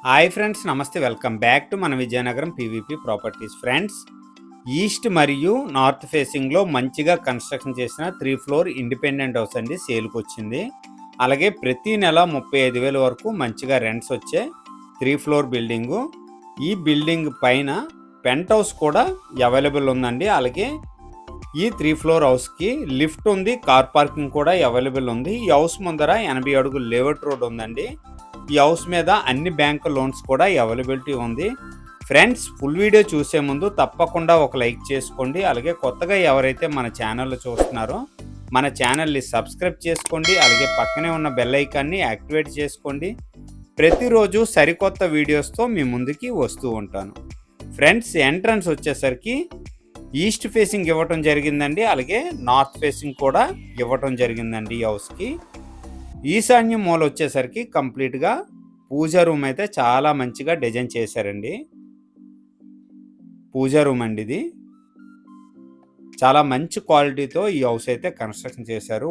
Hi friends, నమస్తే. Welcome back to మన Vizianagaram PVP properties. Friends, east మరియు నార్త్ ఫేసింగ్లో మంచిగా కన్స్ట్రక్షన్ చేసిన 3 ఫ్లోర్ ఇండిపెండెంట్ హౌస్ అండి సేల్కి వచ్చింది. అలాగే ప్రతి నెల 35,000 వరకు మంచిగా రెంట్స్ వచ్చే 3 ఫ్లోర్ బిల్డింగు. ఈ బిల్డింగ్ పైన పెంట్ హౌస్ కూడా అవైలబుల్ ఉందండి. అలాగే ఈ 3 ఫ్లోర్ హౌస్కి లిఫ్ట్ ఉంది, కార్ పార్కింగ్ కూడా అవైలబుల్ ఉంది. ఈ హౌస్ ముందర 80 అడుగుల లేఅవుట్ రోడ్ ఉందండి. ఈ హౌస్ మీద అన్ని బ్యాంక్ లోన్స్ కూడా అవైలబిలిటీ ఉంది. ఫ్రెండ్స్, ఫుల్ వీడియో చూసే ముందు తప్పకుండా ఒక లైక్ చేసుకోండి. అలాగే కొత్తగా ఎవరైతే మన ఛానల్లో చూస్తున్నారో మన ఛానల్ని సబ్స్క్రైబ్ చేసుకోండి. అలాగే పక్కనే ఉన్న బెల్ ఐకాన్ని యాక్టివేట్ చేసుకోండి. ప్రతిరోజు సరికొత్త వీడియోస్తో మీ ముందుకి వస్తూ ఉంటాను. ఫ్రెండ్స్, ఎంట్రన్స్ వచ్చేసరికి ఈస్ట్ ఫేసింగ్ ఇవ్వటం జరిగిందండి. అలాగే నార్త్ ఫేసింగ్ కూడా ఇవ్వటం జరిగిందండి. ఈ హౌస్కి ఈశాన్యం మూల వచ్చేసరికి కంప్లీట్గా పూజా రూమ్ అయితే చాలా మంచిగా డిజైన్ చేశారండి. పూజా రూమ్ అండి ఇది. చాలా మంచి క్వాలిటీతో ఈ హౌస్ అయితే కన్స్ట్రక్షన్ చేశారు.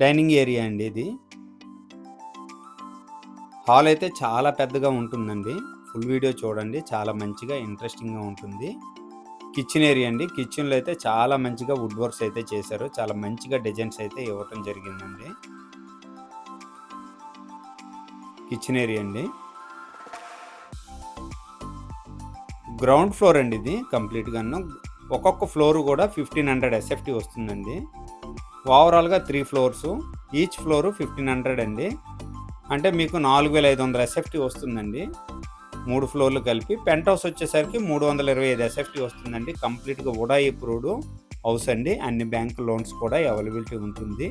డైనింగ్ ఏరియా అండి ఇది. హాల్ అయితే చాలా పెద్దగా ఉంటుందండి. ఫుల్ వీడియో చూడండి, చాలా మంచిగా ఇంట్రెస్టింగ్గా ఉంటుంది. కిచెన్ ఏరియా అండి. కిచెన్లో అయితే చాలా మంచిగా వుడ్ వర్క్స్ అయితే చేశారు. చాలా మంచిగా డిజైన్స్ అయితే ఇవ్వటం జరిగిందండి. కిచెన్ ఏరియా అండి. గ్రౌండ్ ఫ్లోర్ అండి ఇది కంప్లీట్గాను. ఒక్కొక్క ఫ్లోర్ కూడా 1500 SFT వస్తుందండి. ఓవరాల్గా 3 ఫ్లోర్స్, ఈచ్ ఫ్లోరు 1500 అండి. అంటే మీకు 4500 SFT వస్తుందండి. 3 ఫ్లోర్లు కలిపి. పెంట్ హౌస్ వచ్చేసరికి 325 SFT వస్తుందండి. కంప్లీట్గా వుడా అప్రూవ్డ్ హౌస్ అండి. అన్ని బ్యాంక్ లోన్స్ కూడా అవైలబిలిటీ ఉంటుంది.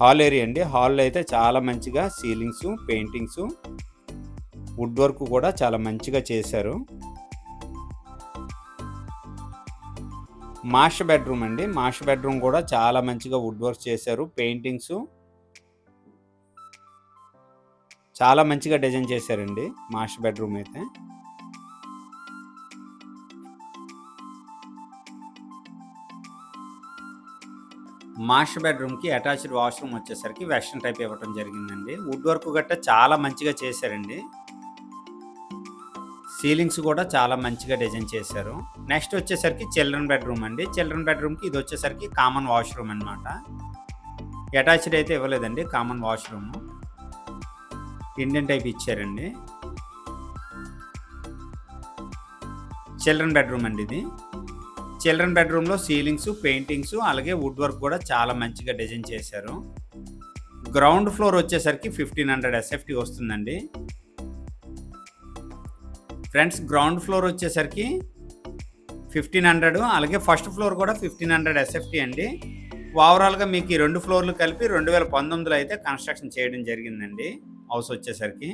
హాల్ ఏరియా అండి. హాల్లో అయితే చాలా మంచిగా సీలింగ్స్, పెయింటింగ్స్, వుడ్ వర్క్ కూడా చాలా మంచిగా చేశారు. మాస్టర్ బెడ్రూమ్ అండి. మాస్టర్ బెడ్రూమ్ కూడా చాలా మంచిగా వుడ్ వర్క్ చేశారు. పెయింటింగ్స్ చాలా మంచిగా డిజైన్ చేశారండి. మాస్టర్ బెడ్రూమ్ అయితే మాస్టర్ బెడ్రూమ్కి అటాచ్డ్ వాష్రూమ్ వచ్చేసరికి వెస్టర్న్ టైప్ ఇవ్వడం జరిగిందండి. వుడ్ వర్క్ గట్రా చాలా మంచిగా చేశారండి. సీలింగ్స్ కూడా చాలా మంచిగా డిజైన్ చేశారు. నెక్స్ట్ వచ్చేసరికి చిల్డ్రన్ బెడ్రూమ్ అండి. చిల్డ్రన్ బెడ్రూమ్కి ఇది వచ్చేసరికి కామన్ వాష్రూమ్ అనమాట. అటాచ్డ్ అయితే ఇవ్వలేదండి, కామన్ వాష్రూమ్. ఇండియన్ టైప్ ఇచ్చారండి. చిల్డ్రన్ బెడ్రూమ్ అండి ఇది. చిల్డ్రన్ బెడ్రూమ్లో సీలింగ్స్, పెయింటింగ్స్, అలాగే వుడ్ వర్క్ కూడా చాలా మంచిగా డిజైన్ చేశారు. గ్రౌండ్ ఫ్లోర్ వచ్చేసరికి 1500 SFT వస్తుందండి. ఫ్రెండ్స్, గ్రౌండ్ ఫ్లోర్ వచ్చేసరికి 1500, అలాగే ఫస్ట్ ఫ్లోర్ కూడా 1500 SFT అండి. ఓవరాల్గా మీకు ఈ 2 ఫ్లోర్లు కలిపి 2019లో అయితే కన్స్ట్రక్షన్ చేయడం జరిగిందండి హౌస్ వచ్చేసరికి.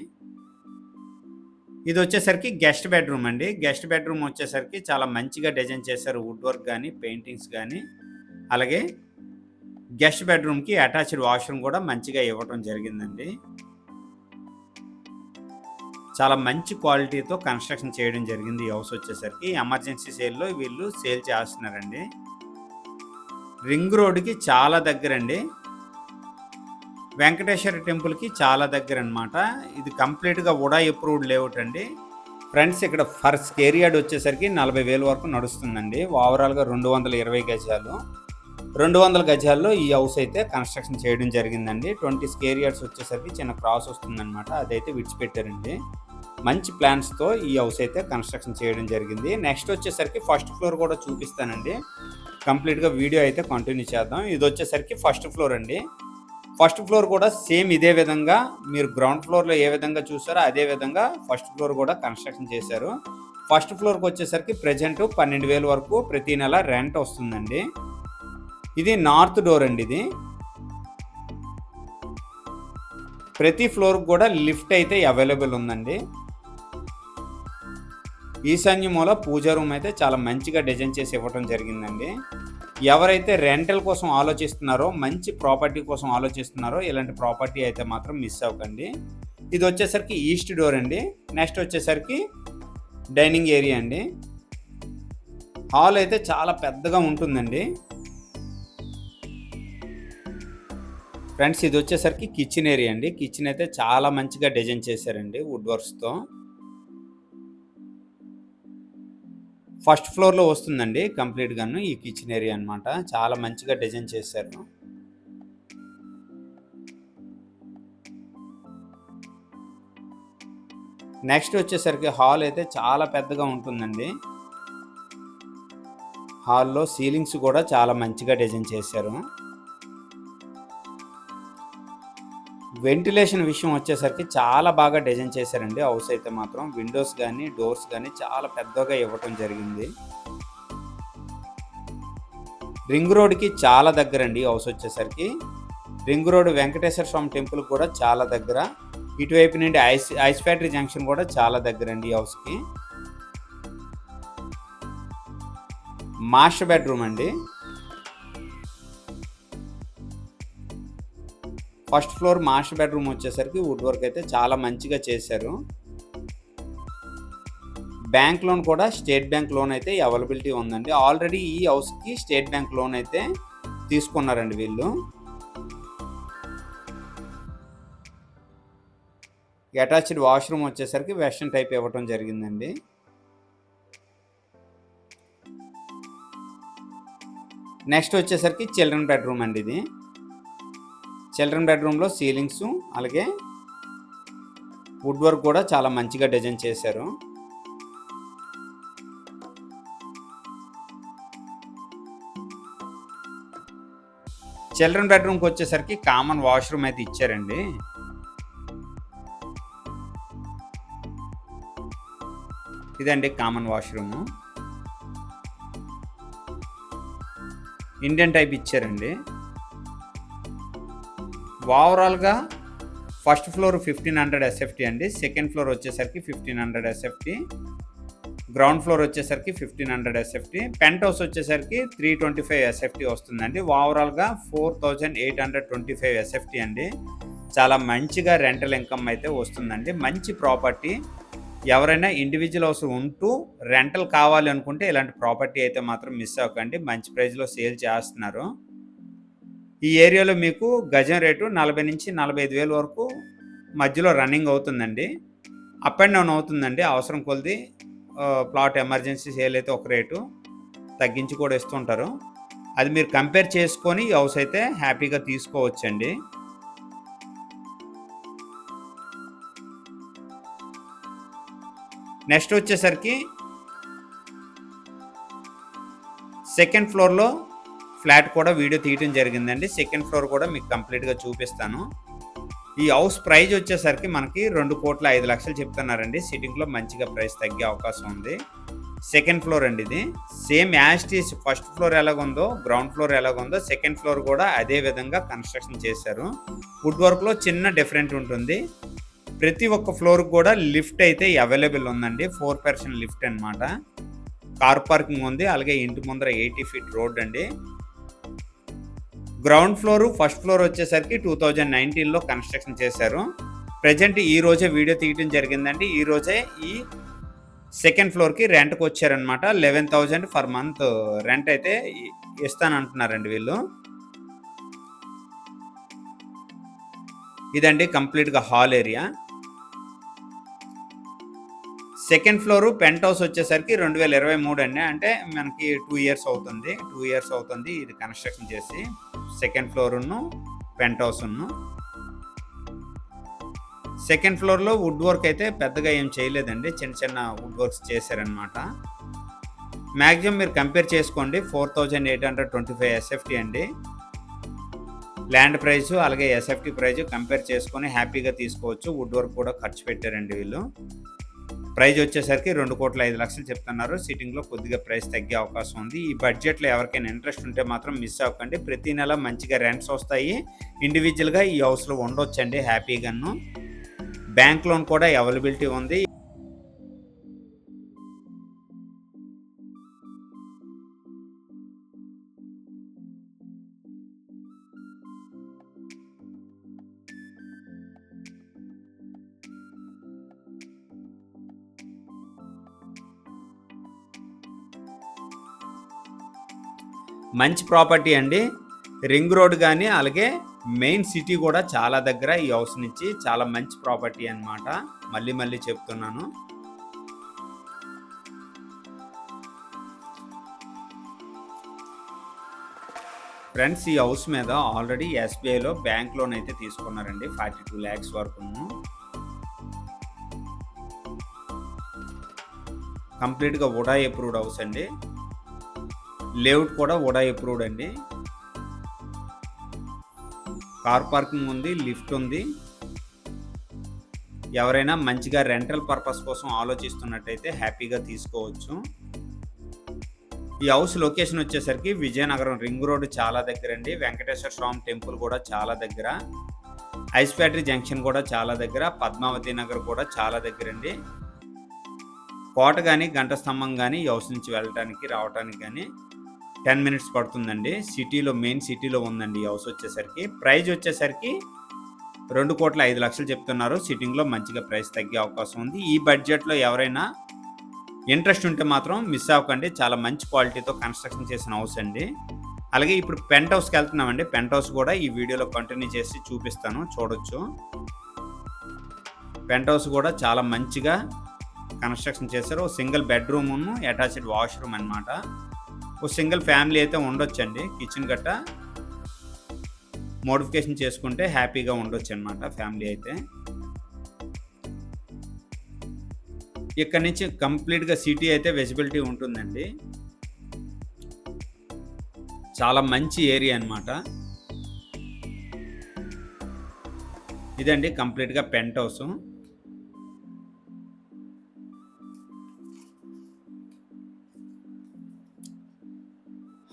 ఇది వచ్చేసరికి గెస్ట్ బెడ్రూమ్ అండి. గెస్ట్ బెడ్రూమ్ వచ్చేసరికి చాలా మంచిగా డిజైన్ చేశారు. వుడ్ వర్క్ కానీ, పెయింటింగ్స్ కానీ. అలాగే గెస్ట్ బెడ్రూమ్కి అటాచ్డ్ వాష్రూమ్ కూడా మంచిగా ఇవ్వటం జరిగిందండి. చాలా మంచి క్వాలిటీతో కన్స్ట్రక్షన్ చేయడం జరిగింది ఈ హౌస్ వచ్చేసరికి. ఎమర్జెన్సీ సేల్లో వీళ్ళు సేల్ చేస్తున్నారండి. రింగ్ రోడ్డుకి చాలా దగ్గరండి. వెంకటేశ్వర టెంపుల్కి చాలా దగ్గర అనమాట. ఇది కంప్లీట్గా వుడా అప్రూవ్డ్ లేఅవుట్ అండి. ఫ్రెండ్స్, ఇక్కడ ఫర్ స్క్వేర్ యార్డ్ వచ్చేసరికి 40,000 వరకు నడుస్తుందండి. ఓవరాల్గా 220 గజాలు. 200 గజాల్లో ఈ హౌస్ అయితే కన్స్ట్రక్షన్ చేయడం జరిగిందండి. 20 స్క్వేర్ యార్డ్స్ వచ్చేసరికి చిన్న క్రాస్ వస్తుందన్నమాట. అదైతే విడిచిపెట్టారండి. మంచి ప్లాన్స్తో ఈ హౌస్ అయితే కన్స్ట్రక్షన్ చేయడం జరిగింది. నెక్స్ట్ వచ్చేసరికి ఫస్ట్ ఫ్లోర్ కూడా చూపిస్తానండి. కంప్లీట్గా వీడియో అయితే కంటిన్యూ చేద్దాం. ఇది వచ్చేసరికి ఫస్ట్ ఫ్లోర్ అండి. ఫస్ట్ ఫ్లోర్ కూడా సేమ్ ఇదే విధంగా మీరు గ్రౌండ్ ఫ్లోర్లో ఏ విధంగా చూసారో అదే విధంగా ఫస్ట్ ఫ్లోర్ కూడా కన్స్ట్రక్షన్ చేశారు. ఫస్ట్ ఫ్లోర్కి వచ్చేసరికి ప్రజెంట్ 12,000 వరకు ప్రతి నెల రెంట్ వస్తుందండి. ఇది నార్త్ డోర్ అండి. ఇది ప్రతి ఫ్లోర్ కూడా లిఫ్ట్ అయితే అవైలబుల్ ఉందండి. ఈశాన్య మూల పూజా రూమ్ అయితే చాలా మంచిగా డిజైన్ చేసి ఇవ్వడం జరిగిందండి. ఎవరైతే రెంటల్ కోసం ఆలోచిస్తున్నారో, మంచి ప్రాపర్టీ కోసం ఆలోచిస్తున్నారో, ఇలాంటి ప్రాపర్టీ అయితే మాత్రం మిస్ అవ్వకండి. ఇది వచ్చేసరికి ఈస్ట్ డోర్ అండి. నెక్స్ట్ వచ్చేసరికి డైనింగ్ ఏరియా అండి. హాల్ అయితే చాలా పెద్దగా ఉంటుందండి. ఫ్రెండ్స్ ఇది వచ్చేసరికి కిచెన్ ఏరియా అండి. కిచెన్ అయితే చాలా మంచిగా డిజైన్ చేశారండి వుడ్ వర్క్స్తో. ఫస్ట్ ఫ్లోర్లో వస్తుందండి కంప్లీట్గాను ఈ కిచెన్ ఏరియా అనమాట. చాలా మంచిగా డిజైన్ చేశారు. నెక్స్ట్ వచ్చేసరికి హాల్ అయితే చాలా పెద్దగా ఉంటుందండి. హాల్లో సీలింగ్స్ కూడా చాలా మంచిగా డిజైన్ చేశారు. వెంటిలేషన్ విషయం వచ్చేసరికి చాలా బాగా డిజైన్ చేశారండి. హౌస్ అయితే మాత్రం విండోస్ కానీ డోర్స్ కానీ చాలా పెద్దగా ఇవ్వటం జరిగింది. రింగ్ రోడ్కి చాలా దగ్గరండి హౌస్ వచ్చేసరికి. రింగ్ రోడ్ వెంకటేశ్వర స్వామి టెంపుల్ కూడా చాలా దగ్గర. ఇటువైపు నుండి ఐస్ ఫ్యాక్టరీ జంక్షన్ కూడా చాలా దగ్గరండి ఈ హౌస్కి. మాస్టర్ బెడ్రూమ్ అండి. ఫస్ట్ ఫ్లోర్ మాస్టర్ బెడ్రూమ్ వచ్చేసరికి వుడ్ వర్క్ అయితే చాలా మంచిగా చేశారు. బ్యాంక్ లోన్ కూడా స్టేట్ బ్యాంక్ లోన్ అయితే అవైలబిలిటీ ఉందండి. ఆల్రెడీ ఈ హౌస్కి స్టేట్ బ్యాంక్ లోన్ అయితే తీసుకున్నారండి వీళ్ళు. అటాచ్డ్ వాష్రూమ్ వచ్చేసరికి వెస్టర్న్ టైప్ ఇవ్వటం జరిగిందండి. నెక్స్ట్ వచ్చేసరికి చిల్డ్రన్ బెడ్రూమ్ అండి. ఇది చిల్డ్రన్ బెడ్రూమ్లో సీలింగ్స్ అలాగే వుడ్ వర్క్ కూడా చాలా మంచిగా డిజైన్ చేశారు. చిల్డ్రన్ బెడ్రూమ్కి వచ్చేసరికి కామన్ వాష్రూమ్ అయితే ఇచ్చారండి. ఇదండి కామన్ వాష్రూమ్. ఇండియన్ టైప్ ఇచ్చారండి. ఓవరాల్గా ఫస్ట్ ఫ్లోర్ 1500 SFT అండి. సెకండ్ ఫ్లోర్ వచ్చేసరికి 1500 SFT. గ్రౌండ్ ఫ్లోర్ వచ్చేసరికి 1500 SFT. పెంట్ హౌస్ వచ్చేసరికి 325 SFT వస్తుందండి. ఓవరాల్గా 4825 SFT అండి. చాలా మంచిగా రెంటల్ ఇన్కమ్ అయితే వస్తుందండి. మంచి ప్రాపర్టీ. ఎవరైనా ఇండివిజువల్ హౌస్ ఉంటూ రెంటల్ కావాలి అనుకుంటే ఇలాంటి ప్రాపర్టీ అయితే మాత్రం మిస్ అవ్వకండి. మంచి ప్రైస్లో సేల్ చేస్తున్నారు. ఈ ఏరియాలో మీకు గజం రేటు 40 నుంచి 45 వేల వరకు మధ్యలో రన్నింగ్ అవుతుందండి. అప్ అండ్ డౌన్ అవుతుందండి. అవసరం కొలిది ప్లాట్ ఎమర్జెన్సీ సేల్ అయితే ఒక రేటు తగ్గించి కూడా ఇస్తుంటారు. అది మీరు కంపేర్ చేసుకొని ఈ హౌస్ అయితే హ్యాపీగా తీసుకోవచ్చండి. నెక్స్ట్ వచ్చేసరికి సెకండ్ ఫ్లోర్లో ఫ్లాట్ కూడా వీడియో తీయటం జరిగిందండి. సెకండ్ ఫ్లోర్ కూడా మీకు కంప్లీట్గా చూపిస్తాను. ఈ హౌస్ ప్రైజ్ వచ్చేసరికి మనకి 2,05,00,000 చెప్తున్నారండి. సిట్టింగ్లో మంచిగా ప్రైస్ తగ్గే అవకాశం ఉంది. సెకండ్ ఫ్లోర్ అండి. ఇది సేమ్ యాస్టీస్ ఫస్ట్ ఫ్లోర్ ఎలాగుందో గ్రౌండ్ ఫ్లోర్ ఎలాగుందో సెకండ్ ఫ్లోర్ కూడా అదే విధంగా కన్స్ట్రక్షన్ చేశారు. వుడ్ వర్క్లో చిన్న డిఫరెంట్ ఉంటుంది. ప్రతి ఒక్క ఫ్లోర్ కూడా లిఫ్ట్ అయితే అవైలబుల్ ఉందండి. 4% లిఫ్ట్ అనమాట. కార్ పార్కింగ్ ఉంది. అలాగే ఇంటి ముందర 80 feet రోడ్ అండి. గ్రౌండ్ ఫ్లోర్ ఫస్ట్ ఫ్లోర్ వచ్చేసరికి 2019లో కన్స్ట్రక్షన్ చేశారు. ప్రజెంట్ ఈ రోజే వీడియో తీయడం జరిగిందండి. ఈ రోజే ఈ సెకండ్ ఫ్లోర్కి రెంట్కి వచ్చారనమాట. 11,000 పర్ మంత్ రెంట్ అయితే ఇస్తానంటున్నారండి వీళ్ళు. ఇదండి కంప్లీట్గా hall area. Second floor penthouse వచ్చేసరికి 2023 అండి. అంటే మనకి 2 years అవుతుంది. 2 years అవుతుంది ఇది కన్స్ట్రక్షన్ చేసి. సెకండ్ ఫ్లోరును పెంట్ హౌస్ను. సెకండ్ ఫ్లోర్లో వుడ్ వర్క్ అయితే పెద్దగా ఏం చేయలేదండి. చిన్న చిన్న వుడ్ వర్క్స్ చేశారనమాట. మ్యాక్సిమం మీరు కంపేర్ చేసుకోండి. 4825 SFT అండి. ల్యాండ్ ప్రైస్ అలాగే SFT ప్రైస్ కంపేర్ చేసుకొని హ్యాపీగా తీసుకోవచ్చు. వుడ్ వర్క్ కూడా ఖర్చు పెట్టారండి వీళ్ళు. ప్రైజ్ వచ్చేసరికి 2,05,00,000 చెప్తున్నారు. సిట్టింగ్లో కొద్దిగా ప్రైస్ తగ్గే అవకాశం ఉంది. ఈ బడ్జెట్లో ఎవరికైనా ఇంట్రెస్ట్ ఉంటే మాత్రం మిస్ అవ్వకండి. ప్రతి నెల మంచిగా రెంట్స్ వస్తాయి. ఇండివిజువల్గా ఈ హౌస్లో ఉండొచ్చండి హ్యాపీగాను. బ్యాంక్ లోన్ కూడా అవైలబిలిటీ ఉంది. మంచి ప్రాపర్టీ అండి. రింగ్ రోడ్ కానీ అలాగే మెయిన్ సిటీ కూడా చాలా దగ్గర ఈ హౌస్ నుంచి. చాలా మంచి ప్రాపర్టీ అన్నమాట. మళ్ళీ చెప్తున్నాను. ఫ్రెండ్స్, ఈ హౌస్ మీద ఆల్రెడీ ఎస్బీఐలో బ్యాంక్ లోన్ అయితే తీసుకున్నారండి 42 lakhs వరకును. కంప్లీట్గా వుడా అప్రూవ్డ్ హౌస్ అండి. లేఅవుట్ కూడా వుడా అప్రూవ్డ్ అండి. కార్ పార్కింగ్ ఉంది, లిఫ్ట్ ఉంది. ఎవరైనా మంచిగా రెంటల్ పర్పస్ కోసం ఆలోచిస్తున్నట్టయితే హ్యాపీగా తీసుకోవచ్చు. ఈ హౌస్ లొకేషన్ వచ్చేసరికి విజయనగరం రింగ్ రోడ్ చాలా దగ్గర అండి. వెంకటేశ్వర స్వామి టెంపుల్ కూడా చాలా దగ్గర. ఐస్ ఫ్యాక్టరీ జంక్షన్ కూడా చాలా దగ్గర. పద్మావతి నగర్ కూడా చాలా దగ్గర అండి. కోట కానీ గంట స్తంభం కానీ ఈ హౌస్ నుంచి వెళ్ళడానికి రావడానికి కానీ 10 minutes పడుతుందండి. సిటీలో మెయిన్ సిటీలో ఉందండి ఈ హౌస్ వచ్చేసరికి. ప్రైజ్ వచ్చేసరికి 2,05,00,000 చెప్తున్నారు. సిట్టింగ్లో మంచిగా ప్రైస్ తగ్గే అవకాశం ఉంది. ఈ బడ్జెట్లో ఎవరైనా ఇంట్రెస్ట్ ఉంటే మాత్రం మిస్ అవ్వకండి. చాలా మంచి క్వాలిటీతో కన్స్ట్రక్షన్ చేసిన హౌస్ అండి. అలాగే ఇప్పుడు పెంట్ హౌస్కి వెళ్తున్నామండి. పెంట్ హౌస్ కూడా ఈ వీడియోలో కంటిన్యూ చేసి చూపిస్తాను, చూడొచ్చు. పెంట్ హౌస్ కూడా చాలా మంచిగా కన్స్ట్రక్షన్ చేశారు. సింగిల్ బెడ్రూమ్ అటాచ్డ్ వాష్రూమ్ అన్నమాట. ఒక సింగిల్ ఫ్యామిలీ అయితే ఉండొచ్చండి. కిచెన్ గట్ట మోడిఫికేషన్ చేసుకుంటే హ్యాపీగా ఉండొచ్చు అన్నమాట ఫ్యామిలీ అయితే. ఇక్కడ నుంచి కంప్లీట్గా సిటీ అయితే విజిబిలిటీ ఉంటుందండి. చాలా మంచి ఏరియా అన్నమాట. ఇదండి కంప్లీట్గా పెంట్ హౌస్.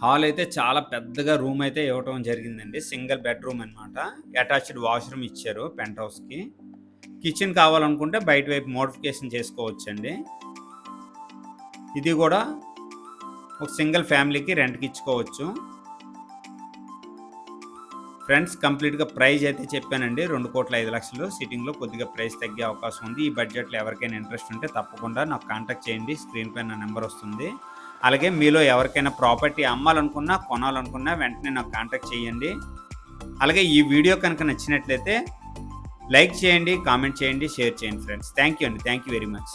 హాల్ అయితే చాలా పెద్దగా రూమ్ అయితే ఇవ్వటం జరిగిందండి. సింగిల్ బెడ్రూమ్ అన్నమాట. అటాచ్డ్ వాష్రూమ్ ఇచ్చారు పెంట్ హౌస్కి. కిచెన్ కావాలనుకుంటే బయట వైపు మోడిఫికేషన్ చేసుకోవచ్చండి. ఇది కూడా ఒక సింగిల్ ఫ్యామిలీకి రెంట్కి ఇచ్చుకోవచ్చు. ఫ్రెండ్స్, కంప్లీట్గా ప్రైజ్ అయితే చెప్పానండి 2,05,00,000. సిట్టింగ్లో కొద్దిగా ప్రైస్ తగ్గే అవకాశం ఉంది. ఈ బడ్జెట్లో ఎవరికైనా ఇంట్రెస్ట్ ఉంటే తప్పకుండా నాకు కాంటాక్ట్ చేయండి. స్క్రీన్ పైన నా నెంబర్ వస్తుంది. అలాగే మీలో ఎవరికైనా ప్రాపర్టీ అమ్మాలనుకున్నా కొనాలనుకున్నా వెంటనే నాకు కాంటాక్ట్ చేయండి. అలాగే ఈ వీడియో కనుక నచ్చినట్లయితే లైక్ చేయండి, కామెంట్ చేయండి, షేర్ చేయండి ఫ్రెండ్స్. థ్యాంక్ యూ అండి. Thank you very much.